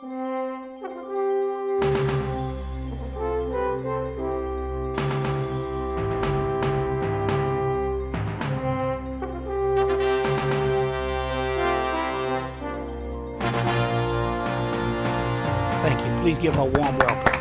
Thank you. Please give her a warm welcome.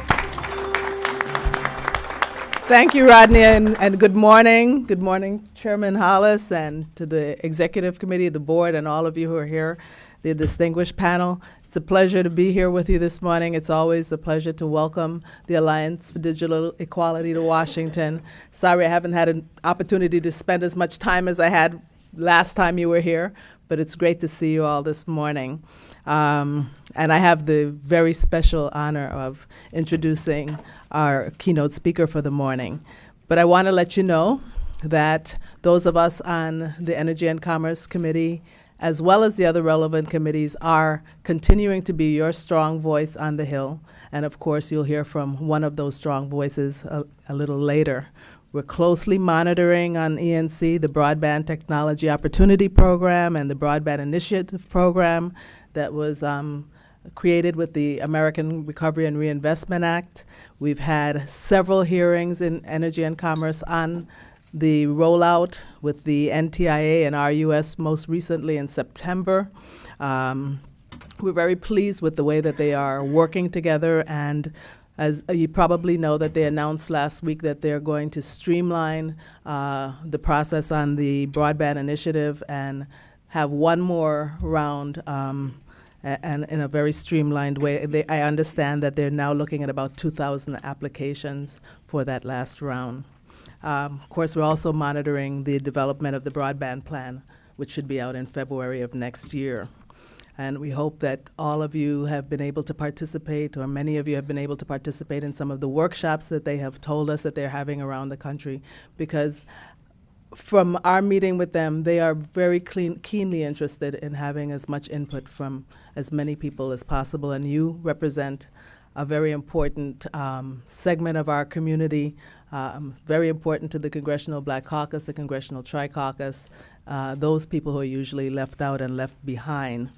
Thank you, Rodney, and good morning. Good morning, Chairman Hollis, and to the Executive Committee, the board, and all of you who are here, the distinguished panel. It's a pleasure to be here with you this morning. It's always a pleasure to welcome the Alliance for Digital Equality to Washington. Sorry I haven't had an opportunity to spend as much time as I had last time you were here, but it's great to see you all this morning. And I have the very special honor of introducing our keynote speaker for the morning. But I want to let you know that those of us on the Energy and Commerce Committee, as well as the other relevant committees, are continuing to be your strong voice on the Hill. And of course, you'll hear from one of those strong voices a little later. We're closely monitoring on ENC the Broadband Technology Opportunity Program and the Broadband Initiative Program that was created with the American Recovery and Reinvestment Act. We've had several hearings in Energy and Commerce on the rollout with the NTIA and RUS most recently in September. We're very pleased with the way that they are working together, and as you probably know, that they announced last week that they're going to streamline the process on the broadband initiative and have one more round and in a very streamlined way. I understand that they're now looking at about 2,000 applications for that last round. Of course, we're also monitoring the development of the broadband plan, which should be out in February of next year. And we hope that all of you have been able to participate, or many of you have been able to participate in some of the workshops that they have told us that they're having around the country, because from our meeting with them, they are very keenly interested in having as much input from as many people as possible. And you represent a very important segment of our community, very important to the Congressional Black Caucus, the Congressional Tri-Caucus, those people who are usually left out and left behind.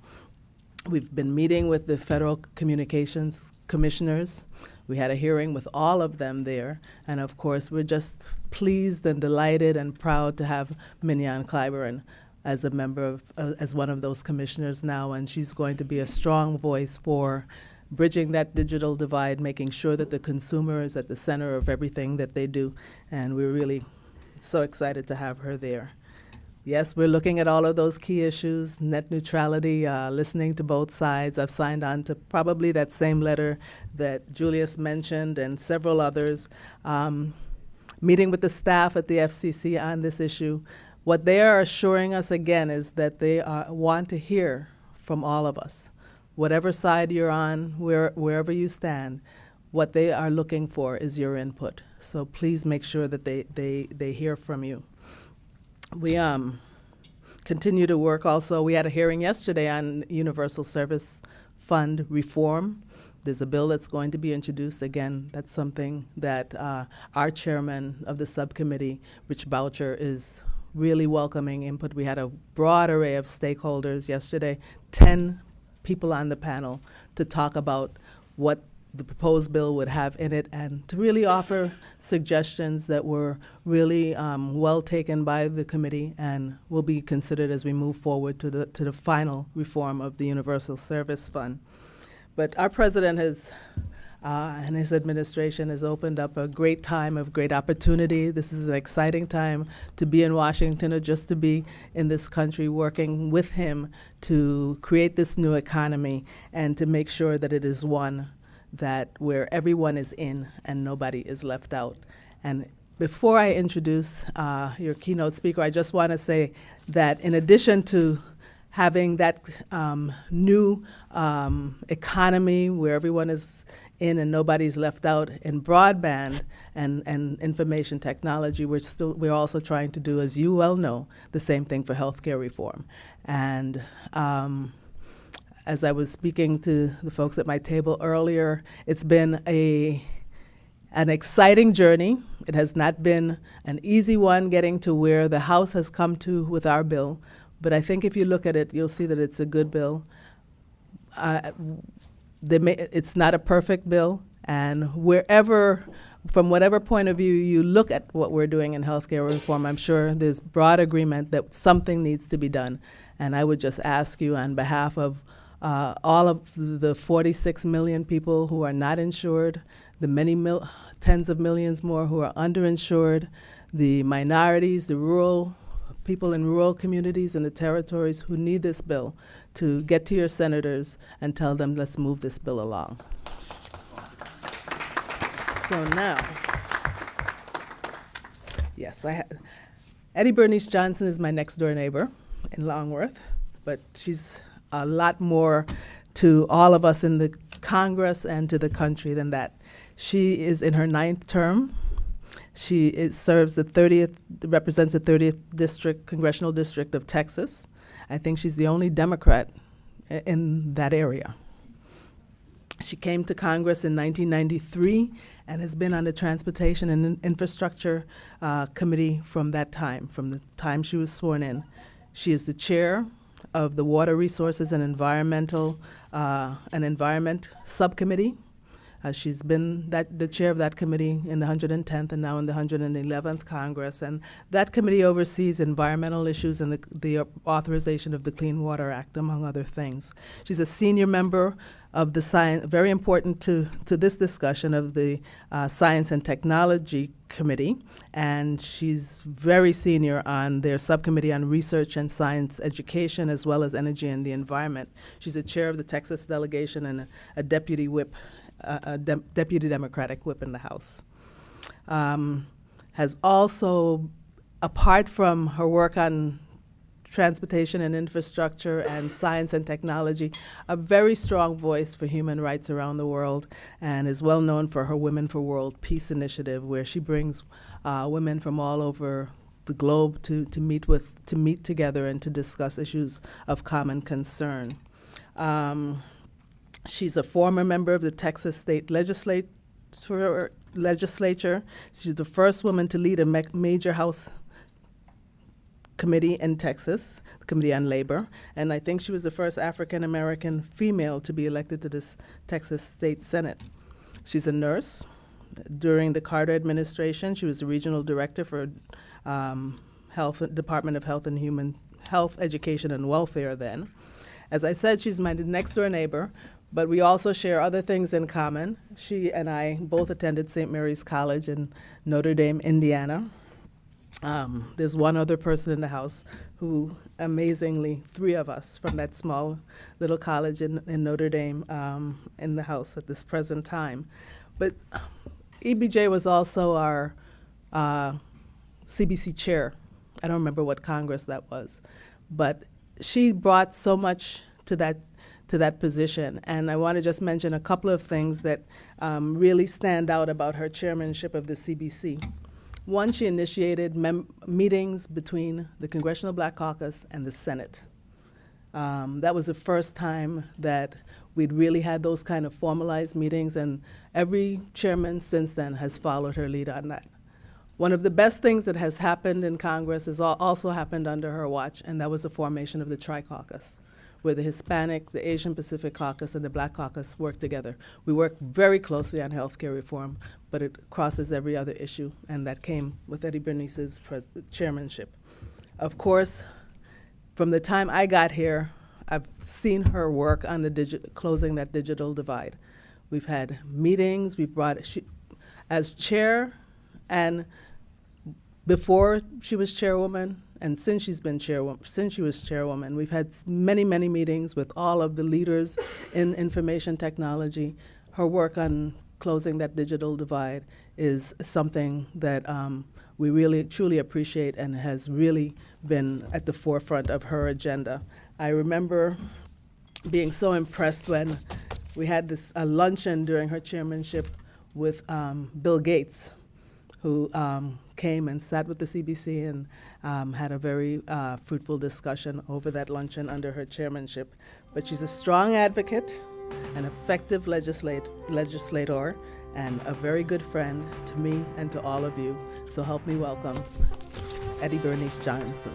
We've been meeting with the Federal Communications Commissioners. We had a hearing with all of them there. And of course, we're just pleased and delighted and proud to have Mignon Clyburn as a member of, as one of those commissioners now. And she's going to be a strong voice for bridging that digital divide, making sure that the consumer is at the center of everything that they do. And we're really so excited to have her there. Yes, we're looking at all of those key issues, net neutrality, listening to both sides. I've signed on to probably that same letter that Julius mentioned and several others. Meeting with the staff at the FCC on this issue. What they are assuring us again is that they want to hear from all of us. Whatever side you're on, wherever you stand, what they are looking for is your input. So please make sure that they hear from you. We continue to work also. We had a hearing yesterday on Universal Service Fund reform. There's a bill that's going to be introduced. Again, that's something that our chairman of the subcommittee, Rich Boucher, is really welcoming input. We had a broad array of stakeholders yesterday, 10 people on the panel to talk about what the proposed bill would have in it, and to really offer suggestions that were really well taken by the committee and will be considered as we move forward to the final reform of the Universal Service Fund. But our president has and his administration has opened up a great time of great opportunity. This is an exciting time to be in Washington, or just to be in this country working with him to create this new economy and to make sure that it is one that where everyone is in and nobody is left out. And before I introduce your keynote speaker, I just want to say that in addition to having that new economy where everyone is in and nobody's left out in broadband and information technology, we're also trying to do, as you well know, the same thing for healthcare reform. And as I was speaking to the folks at my table earlier, it's been an exciting journey. It has not been an easy one getting to where the House has come to with our bill, but I think if you look at it, you'll see that it's a good bill. It's not a perfect bill, and from whatever point of view you look at what we're doing in healthcare reform, I'm sure there's broad agreement that something needs to be done. And I would just ask you on behalf of all of the 46 million people who are not insured, the many tens of millions more who are underinsured, the minorities, the rural people in rural communities and the territories who need this bill, to get to your senators and tell them, let's move this bill along. So now, yes, Eddie Bernice Johnson is my next door neighbor in Longworth, but she's a lot more to all of us in the Congress and to the country than that. She is in her 9th term. She represents the 30th district, congressional district of Texas. I think she's the only Democrat in that area. She came to Congress in 1993 and has been on the Transportation and Infrastructure Committee from the time she was sworn in. She is the chair of the Water Resources and Environment Subcommittee. She's been the chair of that committee in the 110th and now in the 111th Congress, and that committee oversees environmental issues and the authorization of the Clean Water Act, among other things. She's a senior member of the science, very important to this discussion, of the Science and Technology Committee, and she's very senior on their subcommittee on research and science education, as well as energy and the environment. She's a chair of the Texas delegation and a deputy whip, deputy Democratic whip in the House. Has also, apart from her work on transportation and infrastructure and science and technology, a very strong voice for human rights around the world, and is well known for her Women for World Peace initiative, where she brings women from all over the globe to meet together and to discuss issues of common concern. She's a former member of the Texas State Legislature. She's the first woman to lead a major House committee in Texas, the Committee on Labor, and I think she was the first African-American female to be elected to this Texas State Senate. She's a nurse. During the Carter administration, she was the regional director for Department of Health and Human Health, Education, and Welfare then. As I said, she's my next-door neighbor, but we also share other things in common. She and I both attended St. Mary's College in Notre Dame, Indiana. There's one other person in the House who, amazingly, 3 of us from that small little college in Notre Dame in the House at this present time. But EBJ was also our CBC chair. I don't remember what Congress that was, but she brought so much to that position. And I want to just mention a couple of things that really stand out about her chairmanship of the CBC. One, she initiated meetings between the Congressional Black Caucus and the Senate. That was the first time that we'd really had those kind of formalized meetings, and every chairman since then has followed her lead on that. One of the best things that has happened in Congress has also happened under her watch, and that was the formation of the Tri-Caucus, where the Hispanic, the Asian Pacific Caucus, and the Black Caucus work together. We work very closely on healthcare reform, but it crosses every other issue, and that came with Eddie Bernice's chairmanship. Of course, from the time I got here, I've seen her work on closing that digital divide. We've had meetings, as chair, and before she was chairwoman, and since she was chairwoman, we've had many, many meetings with all of the leaders in information technology. Her work on closing that digital divide is something that we really, truly appreciate, and has really been at the forefront of her agenda. I remember being so impressed when we had a luncheon during her chairmanship with Bill Gates, who came and sat with the CBC and had a very fruitful discussion over that luncheon under her chairmanship. But she's a strong advocate, an effective legislator, and a very good friend to me and to all of you. So help me welcome Eddie Bernice Johnson.